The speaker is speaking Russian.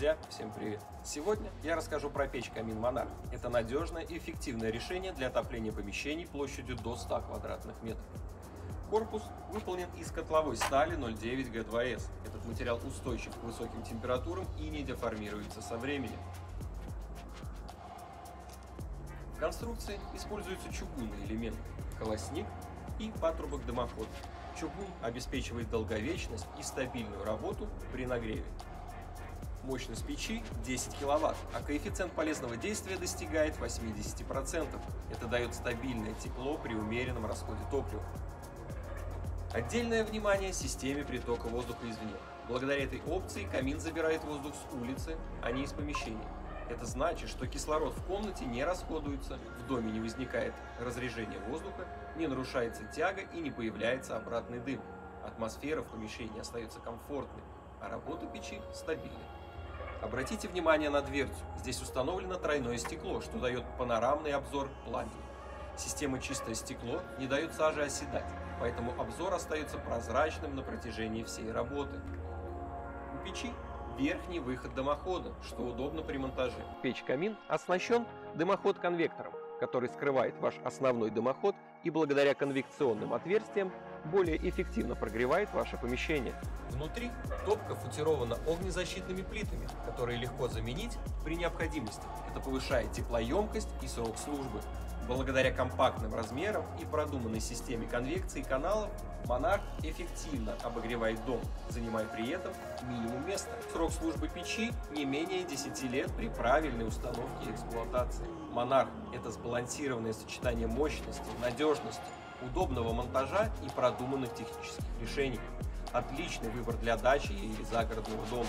Друзья, всем привет! Сегодня я расскажу про печь-камин Monarch. Это надежное и эффективное решение для отопления помещений площадью до 100 квадратных метров. Корпус выполнен из котловой стали 09 Г2С. Этот материал устойчив к высоким температурам и не деформируется со временем. В конструкции используются чугунные элементы, колосник и патрубок дымоход. Чугун обеспечивает долговечность и стабильную работу при нагреве. Мощность печи 10 кВт, а коэффициент полезного действия достигает 80%. Это дает стабильное тепло при умеренном расходе топлива. Отдельное внимание системе притока воздуха извне. Благодаря этой опции камин забирает воздух с улицы, а не из помещения. Это значит, что кислород в комнате не расходуется, в доме не возникает разрежения воздуха, не нарушается тяга и не появляется обратный дым. Атмосфера в помещении остается комфортной, а работа печи стабильной. Обратите внимание на дверцу. Здесь установлено тройное стекло, что дает панорамный обзор пламени. Система «Чистое стекло» не дает саже оседать, поэтому обзор остается прозрачным на протяжении всей работы. У печи верхний выход дымохода, что удобно при монтаже. Печь-камин оснащен дымоход-конвектором, который скрывает ваш основной дымоход и благодаря конвекционным отверстиям более эффективно прогревает ваше помещение. Внутри топка футирована огнезащитными плитами, которые легко заменить при необходимости. Это повышает теплоемкость и срок службы. Благодаря компактным размерам и продуманной системе конвекции каналов, Monarch эффективно обогревает дом, занимая при этом минимум места. Срок службы печи не менее 10 лет при правильной установке и эксплуатации. Monarch – это сбалансированное сочетание мощности, надежности, удобного монтажа и продуманных технических решений. Отличный выбор для дачи или загородного дома.